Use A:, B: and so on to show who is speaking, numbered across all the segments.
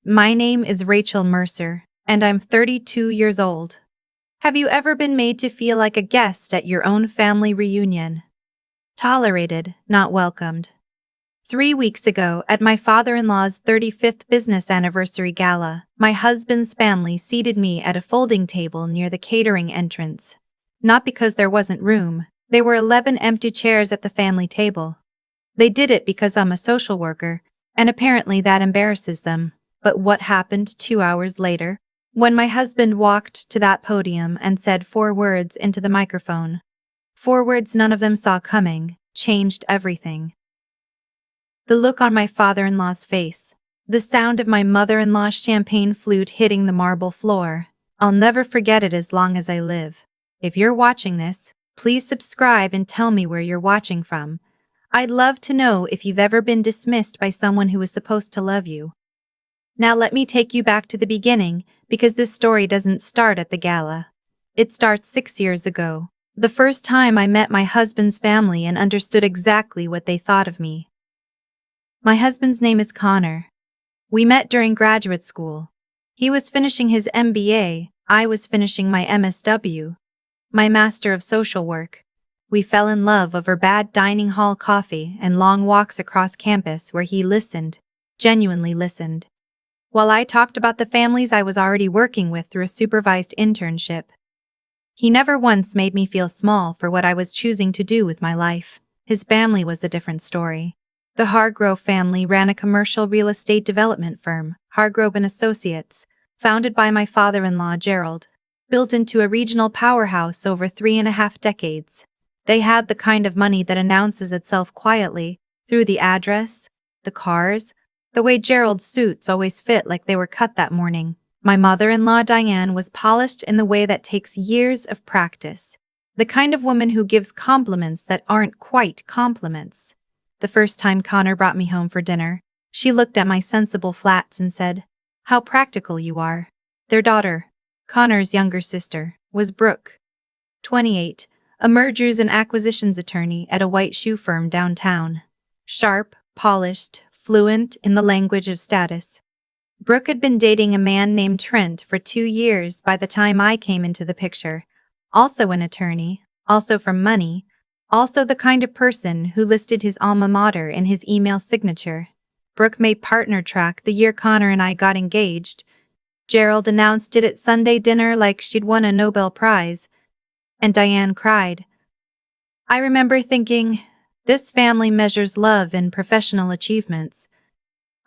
A: My name is Rachel Mercer, and I'm 32 years old. Have you ever been made to feel like a guest at your own family reunion? Tolerated, not welcomed. 3 weeks ago, at my father-in-law's 35th business anniversary gala, my husband's family seated me at a folding table near the catering entrance. Not because there wasn't room, there were 11 empty chairs at the family table. They did it because I'm a social worker, and apparently that embarrasses them. But what happened 2 hours later? When my husband walked to that podium and said 4 words into the microphone. 4 words none of them saw coming, changed everything. The look on my father-in-law's face. The sound of my mother-in-law's champagne flute hitting the marble floor. I'll never forget it as long as I live. If you're watching this, please subscribe and tell me where you're watching from. I'd love to know if you've ever been dismissed by someone who was supposed to love you. Now let me take you back to the beginning, because this story doesn't start at the gala. It starts 6 years ago, the first time I met my husband's family and understood exactly what they thought of me. My husband's name is Connor. We met during graduate school. He was finishing his MBA, I was finishing my MSW, my Master of Social Work. We fell in love over bad dining hall coffee and long walks across campus where he listened, genuinely listened, while I talked about the families I was already working with through a supervised internship. He never once made me feel small for what I was choosing to do with my life. His family was a different story. The Hargrove family ran a commercial real estate development firm, Hargrove & Associates, founded by my father-in-law Gerald, built into a regional powerhouse over 3.5 decades. They had the kind of money that announces itself quietly, through the address, the cars, the way Gerald's suits always fit like they were cut that morning. My mother-in-law Diane was polished in the way that takes years of practice. The kind of woman who gives compliments that aren't quite compliments. The first time Connor brought me home for dinner, she looked at my sensible flats and said, "How practical you are." Their daughter, Connor's younger sister, was Brooke, 28, a mergers and acquisitions attorney at a white shoe firm downtown. Sharp, polished, fluent in the language of status. Brooke had been dating a man named Trent for 2 years by the time I came into the picture. Also an attorney, also from money, also the kind of person who listed his alma mater in his email signature. Brooke made partner track the year Connor and I got engaged. Gerald announced it at Sunday dinner like she'd won a Nobel Prize. And Diane cried. I remember thinking, this family measures love in professional achievements.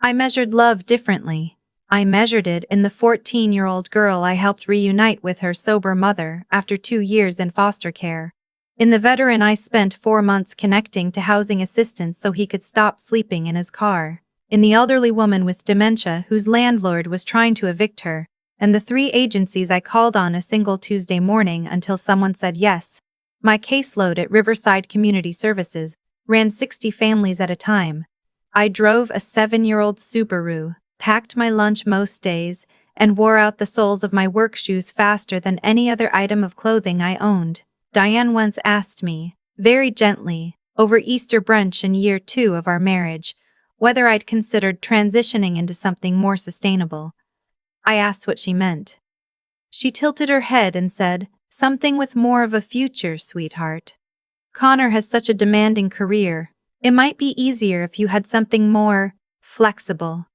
A: I measured love differently. I measured it in the 14-year-old girl I helped reunite with her sober mother after 2 years in foster care. In the veteran I spent 4 months connecting to housing assistance so he could stop sleeping in his car. In the elderly woman with dementia whose landlord was trying to evict her. And the 3 agencies I called on a single Tuesday morning until someone said yes. My caseload at Riverside Community Services ran 60 families at a time. I drove a 7-year-old Subaru, packed my lunch most days, and wore out the soles of my work shoes faster than any other item of clothing I owned. Diane once asked me, very gently, over Easter brunch in year 2 of our marriage, whether I'd considered transitioning into something more sustainable. I asked what she meant. She tilted her head and said, "Something with more of a future, sweetheart. Connor has such a demanding career. It might be easier if you had something more flexible."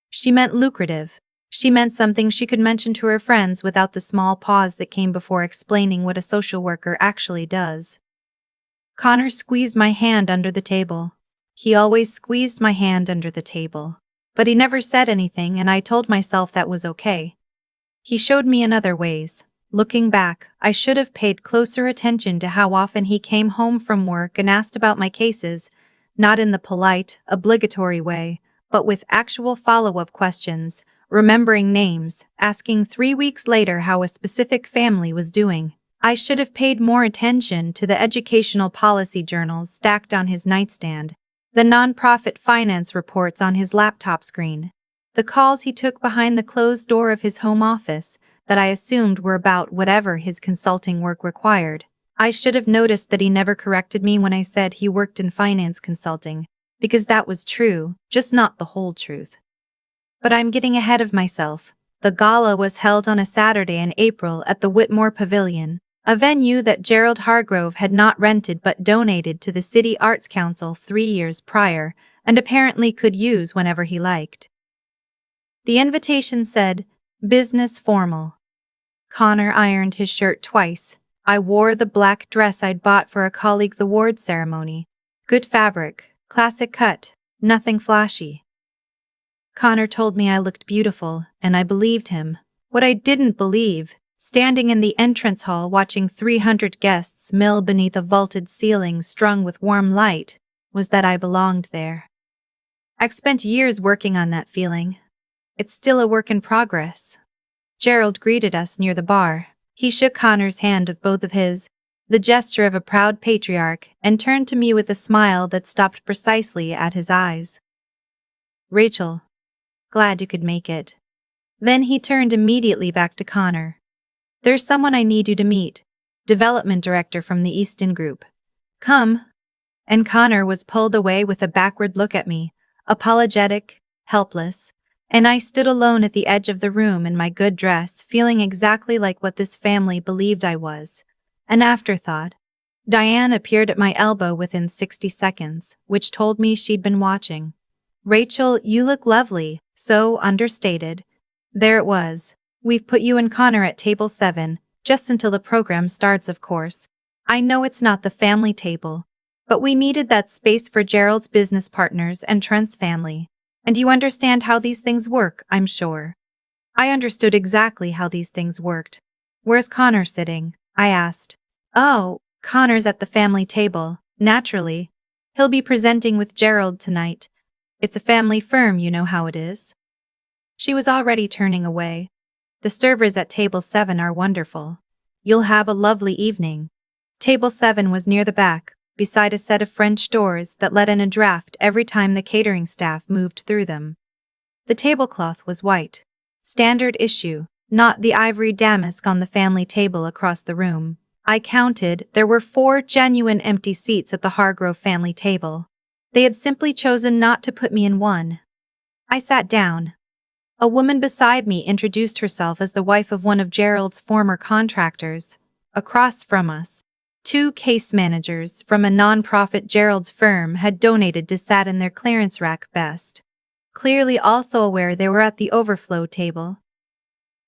A: She meant lucrative. She meant something she could mention to her friends without the small pause that came before explaining what a social worker actually does. Connor squeezed my hand under the table. He always squeezed my hand under the table. But he never said anything, and I told myself that was okay. He showed me in other ways. Looking back, I should have paid closer attention to how often he came home from work and asked about my cases, not in the polite, obligatory way, but with actual follow-up questions, remembering names, asking 3 weeks later how a specific family was doing. I should have paid more attention to the educational policy journals stacked on his nightstand, the nonprofit finance reports on his laptop screen, the calls he took behind the closed door of his home office that I assumed were about whatever his consulting work required. I should have noticed that he never corrected me when I said he worked in finance consulting, because that was true, just not the whole truth. But I'm getting ahead of myself. The gala was held on a Saturday in April at the Whitmore Pavilion, a venue that Gerald Hargrove had not rented but donated to the City Arts Council 3 years prior and apparently could use whenever he liked. The invitation said, "Business formal." Connor ironed his shirt twice. I wore the black dress I'd bought for a colleague's award ceremony. Good fabric, classic cut, nothing flashy. Connor told me I looked beautiful, and I believed him. What I didn't believe, standing in the entrance hall watching 300 guests mill beneath a vaulted ceiling strung with warm light, was that I belonged there. I've spent years working on that feeling. It's still a work in progress. Gerald greeted us near the bar. He shook Connor's hand of both of his, the gesture of a proud patriarch, and turned to me with a smile that stopped precisely at his eyes. "Rachel, glad you could make it." Then he turned immediately back to Connor. "There's someone I need you to meet, development director from the Easton Group. Come." And Connor was pulled away with a backward look at me, apologetic, helpless, and I stood alone at the edge of the room in my good dress, feeling exactly like what this family believed I was. An afterthought. Diane appeared at my elbow within 60 seconds, which told me she'd been watching. "Rachel, you look lovely," so understated. There it was. "We've put you and Connor at table 7, just until the program starts, of course. I know it's not the family table, but we needed that space for Gerald's business partners and Trent's family. And you understand how these things work, I'm sure." I understood exactly how these things worked. "Where's Connor sitting?" I asked. "Oh, Connor's at the family table, naturally. He'll be presenting with Gerald tonight. It's a family firm, you know how it is." She was already turning away. "The servers at table 7 are wonderful. You'll have a lovely evening." Table 7 was near the back, beside a set of French doors that let in a draft every time the catering staff moved through them. The tablecloth was white. Standard issue, not the ivory damask on the family table across the room. I counted, there were 4 genuine empty seats at the Hargrove family table. They had simply chosen not to put me in one. I sat down. A woman beside me introduced herself as the wife of one of Gerald's former contractors. Across from us, 2 case managers from a non-profit Gerald's firm had donated to sat in their clearance rack best, clearly also aware they were at the Overflow table.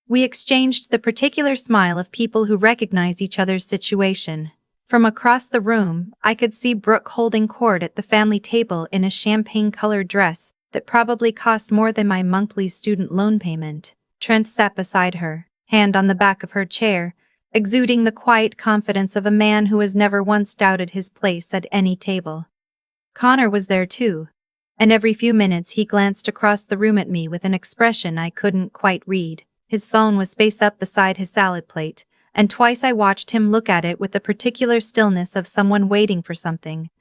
A: We exchanged the particular smile of people who recognize each other's situation. From across the room, I could see Brooke holding court at the family table in a champagne-colored dress that probably cost more than my monthly student loan payment. Trent sat beside her, hand on the back of her chair, exuding the quiet confidence of a man who has never once doubted his place at any table. Connor was there too, and every few minutes he glanced across the room at me with an expression I couldn't quite read. His phone was spaced up beside his salad plate, and twice I watched him look at it with the particular stillness of someone waiting for something.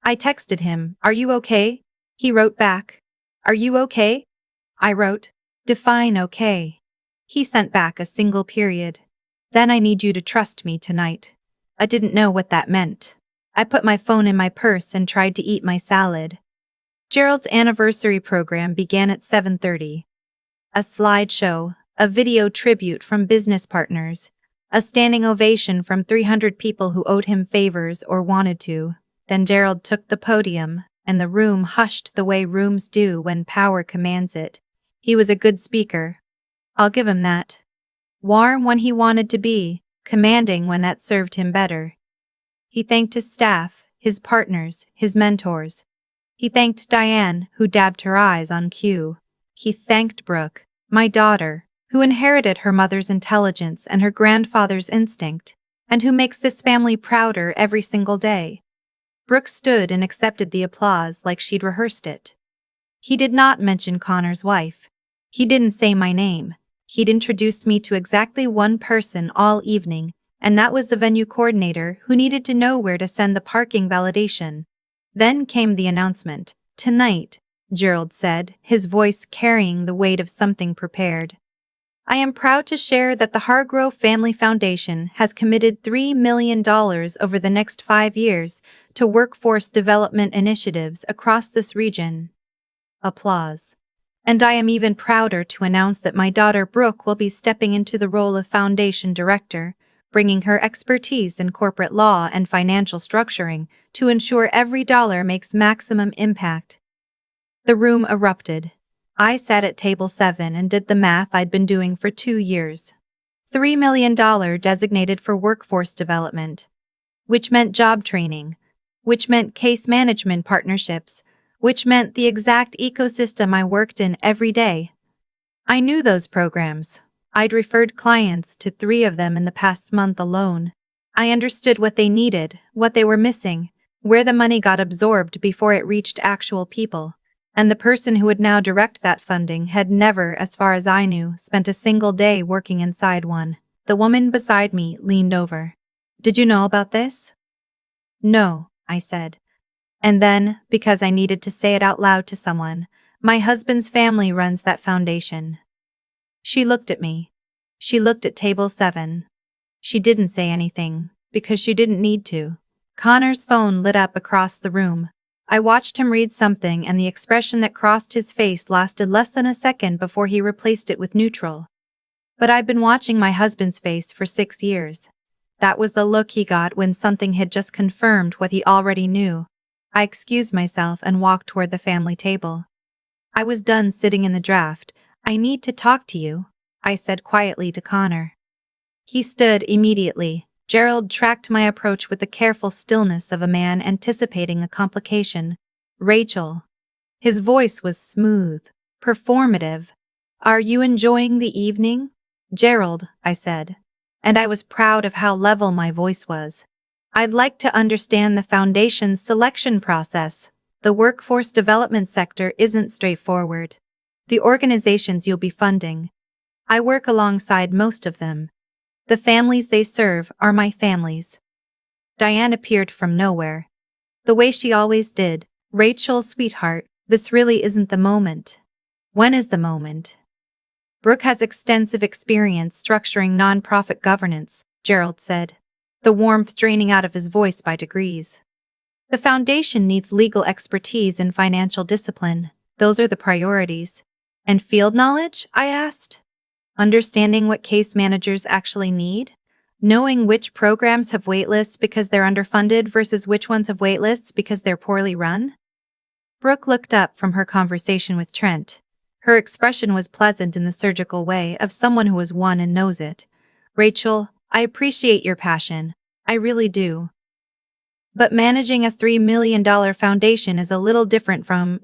A: I texted him, "Are you okay?" He wrote back, "Are you okay?" I wrote, "Define okay." He sent back a single period. "Then I need you to trust me tonight." I didn't know what that meant. I put my phone in my purse and tried to eat my salad. Gerald's anniversary program began at 7:30. A slideshow, a video tribute from business partners, a standing ovation from 300 people who owed him favors or wanted to. Then Gerald took the podium, and the room hushed the way rooms do when power commands it. He was a good speaker. I'll give him that. Warm when he wanted to be, commanding when that served him better. He thanked his staff, his partners, his mentors. He thanked Diane, who dabbed her eyes on cue. He thanked Brooke, my daughter, who inherited her mother's intelligence and her grandfather's instinct, and who makes this family prouder every single day. Brooke stood and accepted the applause like she'd rehearsed it. He did not mention Connor's wife. He didn't say my name. He'd introduced me to exactly one person all evening, and that was the venue coordinator who needed to know where to send the parking validation. Then came the announcement. "Tonight," Gerald said, his voice carrying the weight of something prepared. "I am proud to share that the Hargrove Family Foundation has committed $3 million over the next 5 years to workforce development initiatives across this region." Applause. And I am even prouder to announce that my daughter Brooke will be stepping into the role of foundation director, bringing her expertise in corporate law and financial structuring to ensure every dollar makes maximum impact. The room erupted. I sat at table 7 and did the math I'd been doing for 2 years. $3 million designated for workforce development, which meant job training, which meant case management partnerships, which meant the exact ecosystem I worked in every day. I knew those programs. I'd referred clients to 3 of them in the past month alone. I understood what they needed, what they were missing, where the money got absorbed before it reached actual people. And the person who would now direct that funding had never, as far as I knew, spent a single day working inside one. The woman beside me leaned over. "Did you know about this?" "No," I said. And then, because I needed to say it out loud to someone, "My husband's family runs that foundation." She looked at me. She looked at table 7. She didn't say anything, because she didn't need to. Connor's phone lit up across the room. I watched him read something, and the expression that crossed his face lasted less than a second before he replaced it with neutral. But I'd been watching my husband's face for 6 years. That was the look he got when something had just confirmed what he already knew. I excused myself and walked toward the family table. I was done sitting in the draft. "I need to talk to you," I said quietly to Connor. He stood immediately. Gerald tracked my approach with the careful stillness of a man anticipating a complication. "Rachel." His voice was smooth, performative. "Are you enjoying the evening?" "Gerald," I said. And I was proud of how level my voice was. "I'd like to understand the foundation's selection process. The workforce development sector isn't straightforward. The organizations you'll be funding. I work alongside most of them. The families they serve are my families." Diane appeared from nowhere. The way she always did. "Rachel, sweetheart, this really isn't the moment." "When is the moment?" "Brooke has extensive experience structuring nonprofit governance," Gerald said, the warmth draining out of his voice by degrees. "The foundation needs legal expertise and financial discipline. Those are the priorities." "And field knowledge?" I asked. "Understanding what case managers actually need? Knowing which programs have waitlists because they're underfunded versus which ones have waitlists because they're poorly run?" Brooke looked up from her conversation with Trent. Her expression was pleasant in the surgical way of someone who has won and knows it. "Rachel, I appreciate your passion. I really do. But managing a $3 million foundation is a little different from,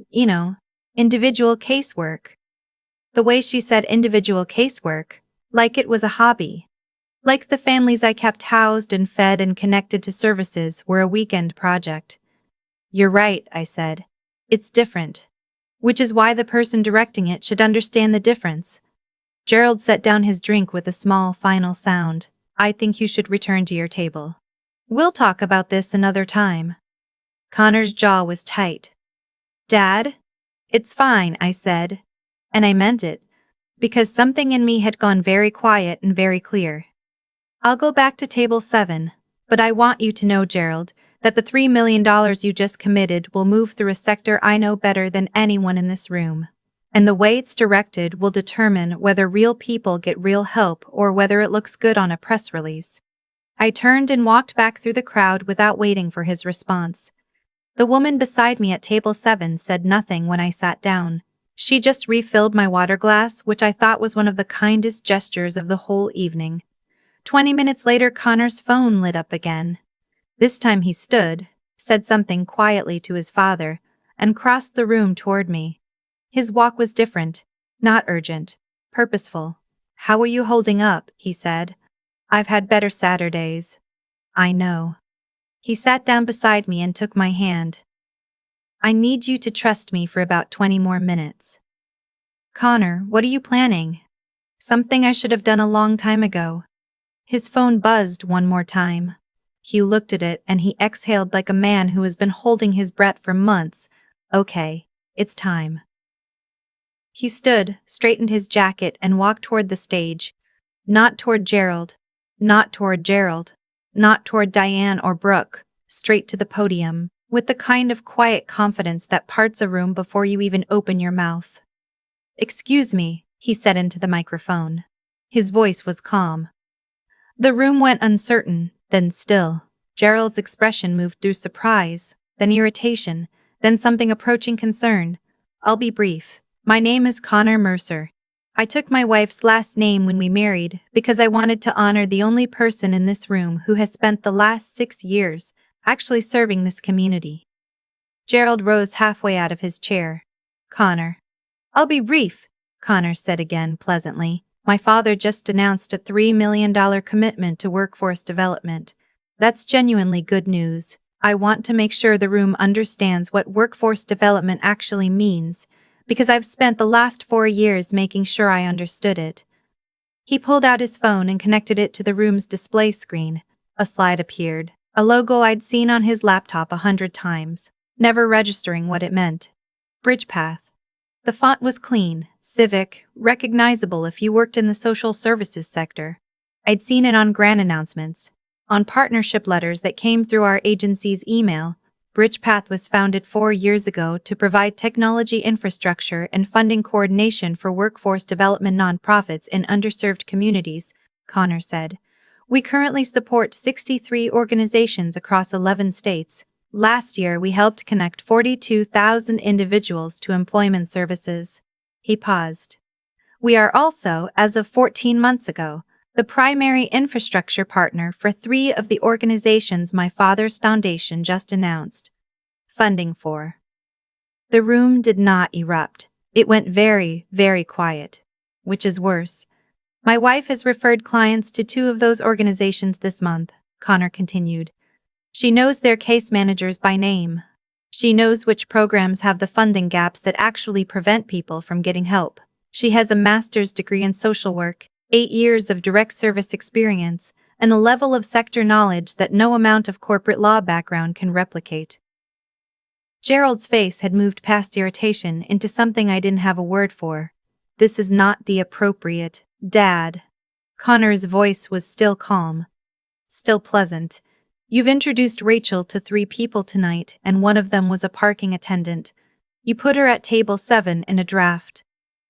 A: individual casework." The way she said individual casework, like it was a hobby. Like the families I kept housed and fed and connected to services were a weekend project. "You're right," I said. "It's different. Which is why the person directing it should understand the difference." Gerald set down his drink with a small final sound. "I think you should return to your table. We'll talk about this another time." Connor's jaw was tight. "Dad?" "It's fine," I said. And I meant it, because something in me had gone very quiet and very clear. "I'll go back to table 7, but I want you to know, Gerald, that the $3 million you just committed will move through a sector I know better than anyone in this room. And the way it's directed will determine whether real people get real help or whether it looks good on a press release." I turned and walked back through the crowd without waiting for his response. The woman beside me at table 7 said nothing when I sat down. She just refilled my water glass, which I thought was one of the kindest gestures of the whole evening. 20 minutes later, Connor's phone lit up again. This time he stood, said something quietly to his father, and crossed the room toward me. His walk was different, not urgent, purposeful. "How are you holding up?" he said. "I've had better Saturdays." "I know." He sat down beside me and took my hand. "I need you to trust me for about 20 more minutes." "Connor, what are you planning?" "Something I should have done a long time ago." His phone buzzed one more time. He looked at it and he exhaled like a man who has been holding his breath for months. "Okay, it's time." He stood, straightened his jacket and walked toward the stage. Not toward Gerald. Not toward Gerald. Not toward Diane or Brooke. Straight to the podium, with the kind of quiet confidence that parts a room before you even open your mouth. "Excuse me," he said into the microphone. His voice was calm. The room went uncertain, then still. Gerald's expression moved through surprise, then irritation, then something approaching concern. "I'll be brief. My name is Connor Mercer. I took my wife's last name when we married because I wanted to honor the only person in this room who has spent the last 6 years actually serving this community." Gerald rose halfway out of his chair. "Connor." "I'll be brief," Connor said again pleasantly. "My father just announced a $3 million commitment to workforce development. That's genuinely good news. I want to make sure the room understands what workforce development actually means, because I've spent the last 4 years making sure I understood it." He pulled out his phone and connected it to the room's display screen. A slide appeared, a logo I'd seen on his laptop 100 times, never registering what it meant. Bridgepath. The font was clean, civic, recognizable if you worked in the social services sector. I'd seen it on grant announcements, on partnership letters that came through our agency's email. Bridgepath was founded 4 years ago to provide technology infrastructure and funding coordination for workforce development nonprofits in underserved communities, Connor said. "We currently support 63 organizations across 11 states. Last year, we helped connect 42,000 individuals to employment services." He paused. "We are also, as of 14 months ago, the primary infrastructure partner for 3 of the organizations my father's foundation just announced funding for." The room did not erupt. It went very, very quiet. "Which is worse. My wife has referred clients to 2 of those organizations this month," Connor continued. "She knows their case managers by name. She knows which programs have the funding gaps that actually prevent people from getting help. She has a master's degree in social work, 8 years of direct service experience, and a level of sector knowledge that no amount of corporate law background can replicate." Gerald's face had moved past irritation into something I didn't have a word for. "This is not the appropriate, Dad." Connor's voice was still calm, still pleasant. "You've introduced Rachel to 3 people tonight, and one of them was a parking attendant. You put her at table 7 in a draft.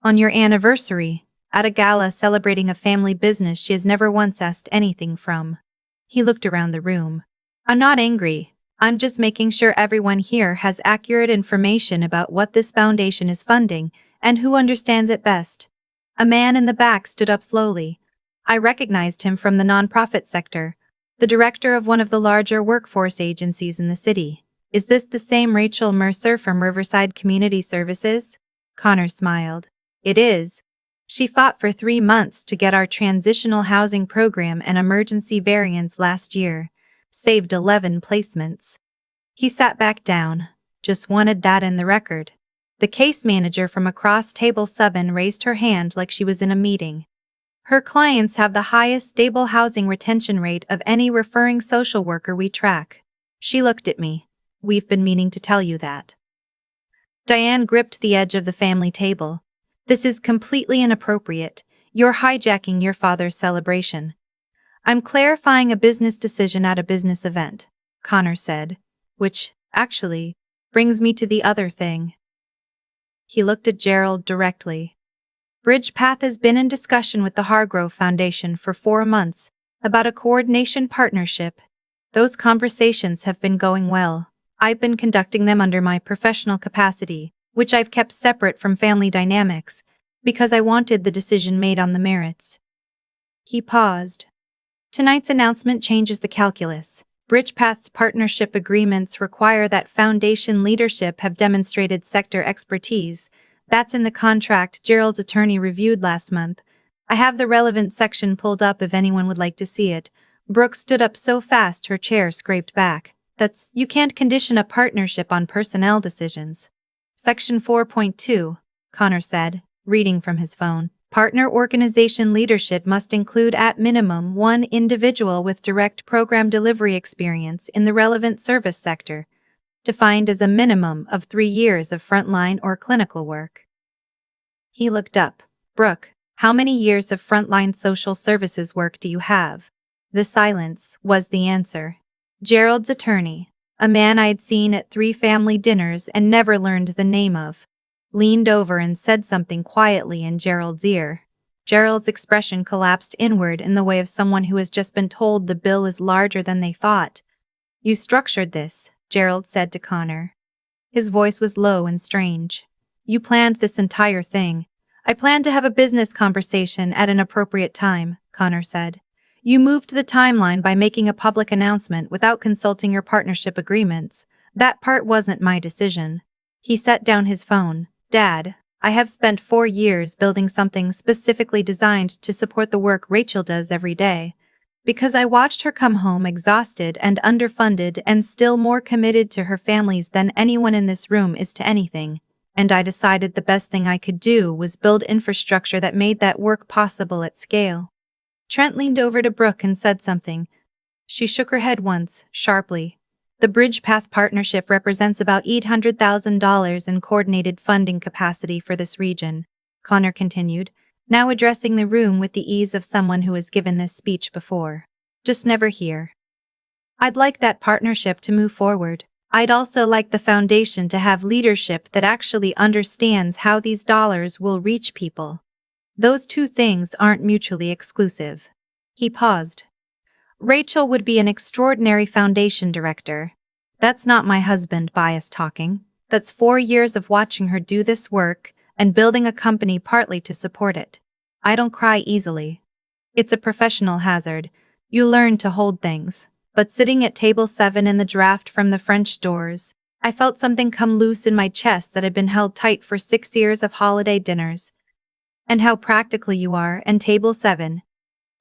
A: On your anniversary, at a gala celebrating a family business she has never once asked anything from." He looked around the room. "I'm not angry. I'm just making sure everyone here has accurate information about what this foundation is funding and who understands it best." A man in the back stood up slowly. I recognized him from the nonprofit sector, the director of one of the larger workforce agencies in the city. "Is this the same Rachel Mercer from Riverside Community Services?" Connor smiled. "It is. She fought for 3 months to get our transitional housing program and emergency variants last year. Saved 11 placements." He sat back down. "Just wanted that in the record." The case manager from across table 7 raised her hand like she was in a meeting. "Her clients have the highest stable housing retention rate of any referring social worker we track." She looked at me. "We've been meaning to tell you that." Diane gripped the edge of the family table. "This is completely inappropriate. You're hijacking your father's celebration." "I'm clarifying a business decision at a business event," Connor said, "which, actually, brings me to the other thing." He looked at Gerald directly. "Bridgepath has been in discussion with the Hargrove Foundation for 4 months about a coordination partnership. Those conversations have been going well. I've been conducting them under my professional capacity, which I've kept separate from family dynamics, because I wanted the decision made on the merits." He paused. "Tonight's announcement changes the calculus. Bridgepath's partnership agreements require that foundation leadership have demonstrated sector expertise. That's in the contract Gerald's attorney reviewed last month. I have the relevant section pulled up if anyone would like to see it." Brooke stood up so fast her chair scraped back. You can't condition a partnership on personnel decisions." "Section 4.2, Connor said, reading from his phone. "Partner organization leadership must include at minimum 1 individual with direct program delivery experience in the relevant service sector, defined as a minimum of 3 years of frontline or clinical work." He looked up. "Brooke, how many years of frontline social services work do you have?" The silence was the answer. Gerald's attorney, a man I'd seen at 3 family dinners and never learned the name of, leaned over and said something quietly in Gerald's ear. Gerald's expression collapsed inward in the way of someone who has just been told the bill is larger than they thought. "You structured this," Gerald said to Connor. His voice was low and strange. "You planned this entire thing." "I planned to have a business conversation at an appropriate time," Connor said. "You moved the timeline by making a public announcement without consulting your partnership agreements. That part wasn't my decision." He set down his phone. "Dad, I have spent 4 years building something specifically designed to support the work Rachel does every day. Because I watched her come home exhausted and underfunded and still more committed to her families than anyone in this room is to anything. And I decided the best thing I could do was build infrastructure that made that work possible at scale." Trent leaned over to Brooke and said something. She shook her head once, sharply. "The Bridge Path Partnership represents about $800,000 in coordinated funding capacity for this region," Connor continued, now addressing the room with the ease of someone who has given this speech before. "Just never here. I'd like that partnership to move forward. I'd also like the foundation to have leadership that actually understands how these dollars will reach people. Those two things aren't mutually exclusive." He paused. "Rachel would be an extraordinary foundation director. That's not my husband bias talking. That's 4 years of watching her do this work and building a company partly to support it. I don't cry easily. It's a professional hazard. You learn to hold things. But sitting at table 7 in the draft from the French doors, I felt something come loose in my chest that had been held tight for 6 years of holiday dinners. And how practical you are, and table 7.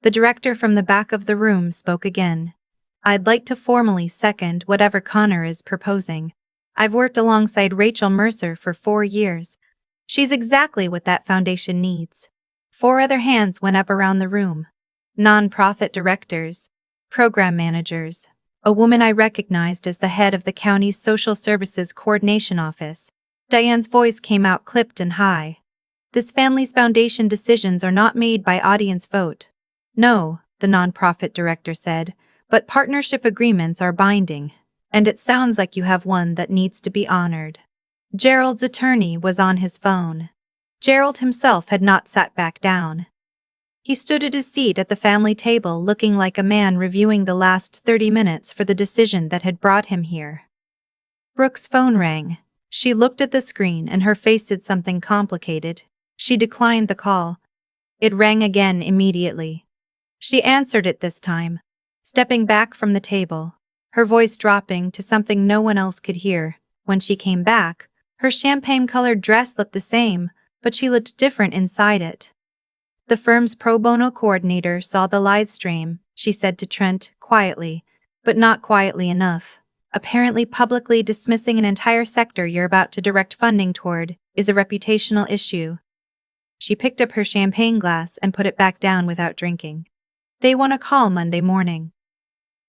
A: The director from the back of the room spoke again. "I'd like to formally second whatever Connor is proposing. I've worked alongside Rachel Mercer for 4 years. She's exactly what that foundation needs." 4 other hands went up around the room. Non-profit directors, program managers, a woman I recognized as the head of the county's social services coordination office. Diane's voice came out clipped and high. "This family's foundation decisions are not made by audience vote." "No," the nonprofit director said, "but partnership agreements are binding, and it sounds like you have one that needs to be honored." Gerald's attorney was on his phone. Gerald himself had not sat back down. He stood at his seat at the family table looking like a man reviewing the last 30 minutes for the decision that had brought him here. Brooke's phone rang. She looked at the screen and her face said something complicated. She declined the call. It rang again immediately. She answered it this time, stepping back from the table, her voice dropping to something no one else could hear. When she came back, her champagne-colored dress looked the same, but she looked different inside it. "The firm's pro bono coordinator saw the live stream," she said to Trent, quietly, but not quietly enough. "Apparently publicly dismissing an entire sector you're about to direct funding toward is a reputational issue." She picked up her champagne glass and put it back down without drinking. "They want a call Monday morning."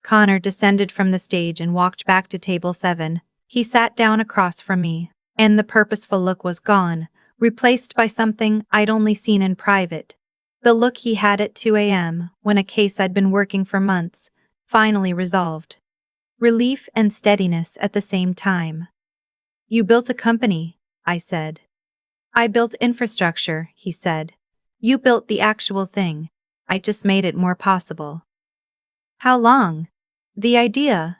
A: Connor descended from the stage and walked back to table 7. He sat down across from me, and the purposeful look was gone, replaced by something I'd only seen in private. The look he had at 2 a.m., when a case I'd been working for months, finally resolved. Relief and steadiness at the same time. "You built a company," I said. "I built infrastructure," he said. "You built the actual thing. I just made it more possible." "How long?" "The idea.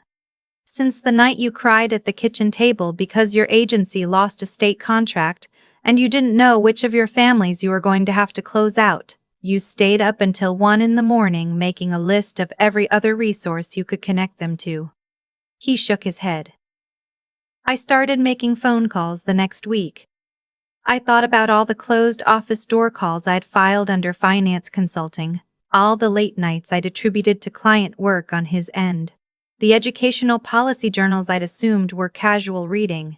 A: Since the night you cried at the kitchen table because your agency lost a state contract and you didn't know which of your families you were going to have to close out, you stayed up until 1 in the morning making a list of every other resource you could connect them to." He shook his head. "I started making phone calls the next week. I thought about all the closed office door calls I'd filed under finance consulting, all the late nights I'd attributed to client work on his end, the educational policy journals I'd assumed were casual reading."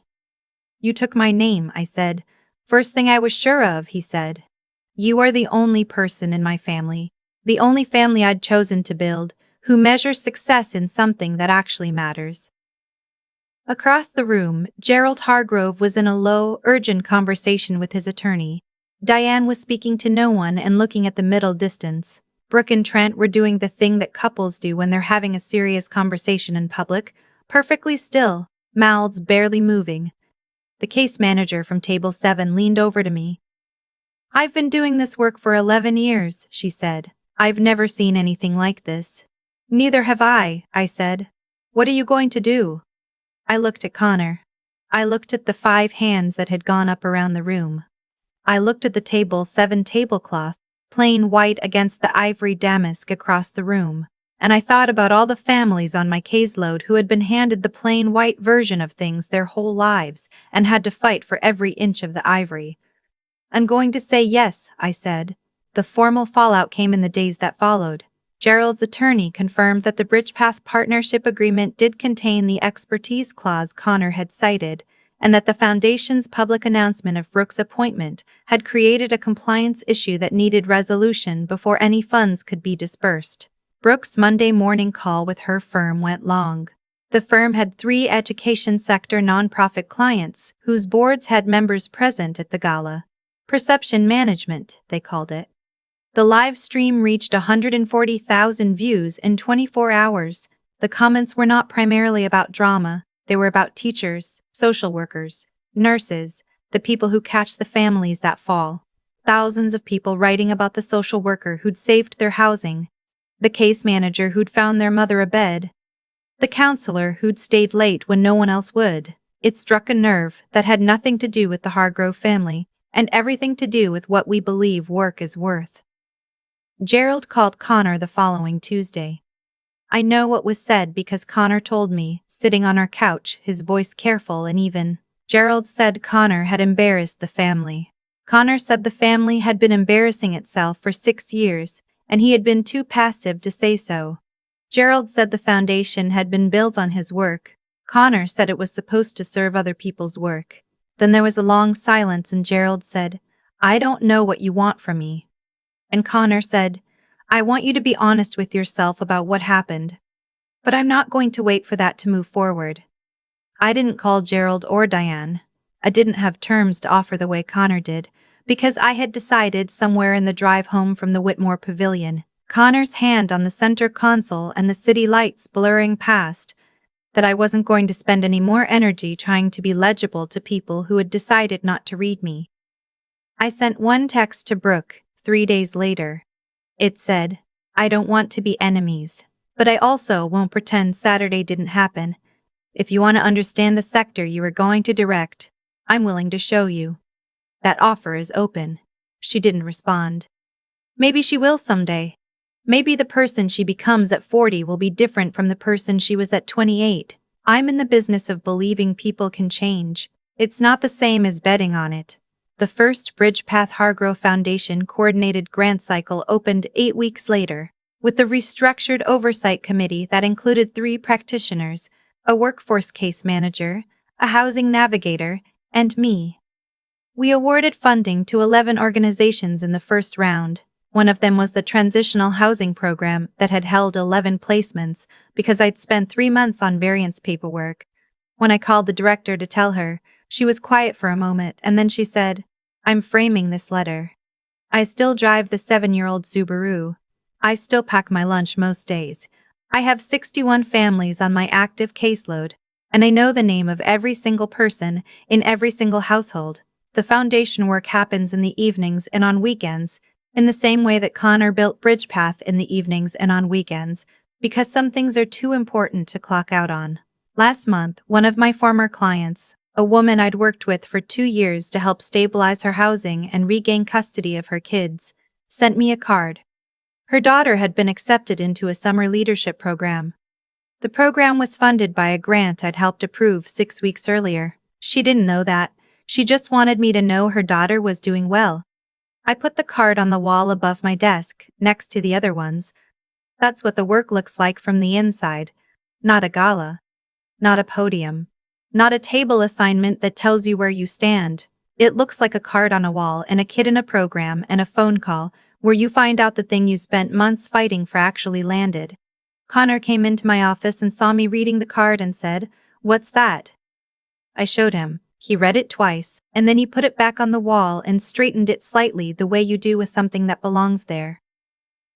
A: "You took my name," I said. "First thing I was sure of," he said. "You are the only person in my family, the only family I'd chosen to build, who measures success in something that actually matters." Across the room, Gerald Hargrove was in a low, urgent conversation with his attorney. Diane was speaking to no one and looking at the middle distance. Brooke and Trent were doing the thing that couples do when they're having a serious conversation in public, perfectly still, mouths barely moving. The case manager from Table 7 leaned over to me. "I've been doing this work for 11 years, she said. "I've never seen anything like this." "Neither have I said. "What are you going to do?" I looked at Connor. I looked at the 5 hands that had gone up around the room. I looked at the Table 7 tablecloth, plain white against the ivory damask across the room, and I thought about all the families on my caseload who had been handed the plain white version of things their whole lives and had to fight for every inch of the ivory. "I'm going to say yes," I said. The formal fallout came in the days that followed. Gerald's attorney confirmed that the Bridgepath Partnership Agreement did contain the expertise clause Connor had cited, and that the Foundation's public announcement of Brooke's appointment had created a compliance issue that needed resolution before any funds could be disbursed. Brooke's Monday morning call with her firm went long. The firm had 3 education sector nonprofit clients whose boards had members present at the gala. Perception management, they called it. The live stream reached 140,000 views in 24 hours. The comments were not primarily about drama, they were about teachers, social workers, nurses, the people who catch the families that fall. Thousands of people writing about the social worker who'd saved their housing, the case manager who'd found their mother a bed, the counselor who'd stayed late when no one else would. It struck a nerve that had nothing to do with the Hargrove family, and everything to do with what we believe work is worth. Gerald called Connor the following Tuesday. I know what was said because Connor told me, sitting on our couch, his voice careful and even. Gerald said Connor had embarrassed the family. Connor said the family had been embarrassing itself for 6 years, and he had been too passive to say so. Gerald said the foundation had been built on his work. Connor said it was supposed to serve other people's work. Then there was a long silence and Gerald said, "I don't know what you want from me." And Connor said, "I want you to be honest with yourself about what happened. But I'm not going to wait for that to move forward." I didn't call Gerald or Diane. I didn't have terms to offer the way Connor did, because I had decided somewhere in the drive home from the Whitmore Pavilion, Connor's hand on the center console and the city lights blurring past, that I wasn't going to spend any more energy trying to be legible to people who had decided not to read me. I sent one text to Brooke 3 days later. It said, "I don't want to be enemies, but I also won't pretend Saturday didn't happen. If you want to understand the sector you are going to direct, I'm willing to show you. That offer is open." She didn't respond. Maybe she will someday. Maybe the person she becomes at 40 will be different from the person she was at 28. I'm in the business of believing people can change. It's not the same as betting on it. The first Bridgepath Hargrove Foundation coordinated grant cycle opened 8 weeks later, with the restructured oversight committee that included 3 practitioners, a workforce case manager, a housing navigator, and me. We awarded funding to 11 organizations in the first round. One of them was the transitional housing program that had held 11 placements because I'd spent 3 months on variance paperwork. When I called the director to tell her, she was quiet for a moment and then she said, "I'm framing this letter. I still drive the 7-year-old Subaru. I still pack my lunch most days. I have 61 families on my active caseload, and I know the name of every single person in every single household. The foundation work happens in the evenings and on weekends, in the same way that Connor built Bridgepath in the evenings and on weekends, because some things are too important to clock out on." Last month, one of my former clients, a woman I'd worked with for 2 years to help stabilize her housing and regain custody of her kids, sent me a card. Her daughter had been accepted into a summer leadership program. The program was funded by a grant I'd helped approve 6 weeks earlier. She didn't know that. She just wanted me to know her daughter was doing well. I put the card on the wall above my desk, next to the other ones. That's what the work looks like from the inside. Not a gala. Not a podium. Not a table assignment that tells you where you stand. It looks like a card on a wall and a kid in a program and a phone call where you find out the thing you spent months fighting for actually landed. Connor came into my office and saw me reading the card and said, "What's that?" I showed him. He read it twice, and then he put it back on the wall and straightened it slightly the way you do with something that belongs there.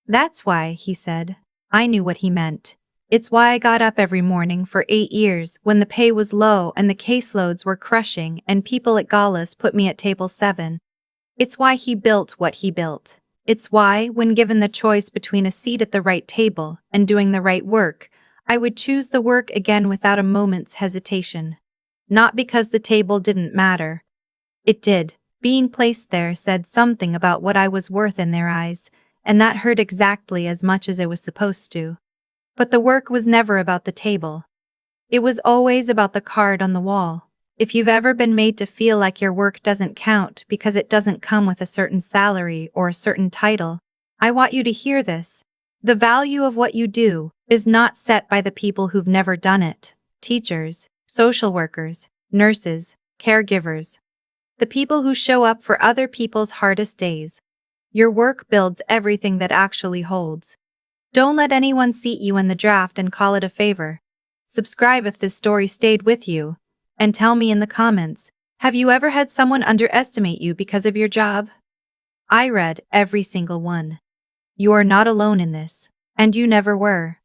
A: "That's why," he said. I knew what he meant. It's why I got up every morning for 8 years when the pay was low and the caseloads were crushing and people at Gala's put me at table 7. It's why he built what he built. It's why, when given the choice between a seat at the right table and doing the right work, I would choose the work again without a moment's hesitation. Not because the table didn't matter. It did. Being placed there said something about what I was worth in their eyes, and that hurt exactly as much as it was supposed to. But the work was never about the table. It was always about the card on the wall. If you've ever been made to feel like your work doesn't count because it doesn't come with a certain salary or a certain title, I want you to hear this. The value of what you do is not set by the people who've never done it. Teachers, social workers, nurses, caregivers. The people who show up for other people's hardest days. Your work builds everything that actually holds. Don't let anyone seat you in the draft and call it a favor. Subscribe if this story stayed with you. And tell me in the comments, have you ever had someone underestimate you because of your job? I read every single one. You are not alone in this, and you never were.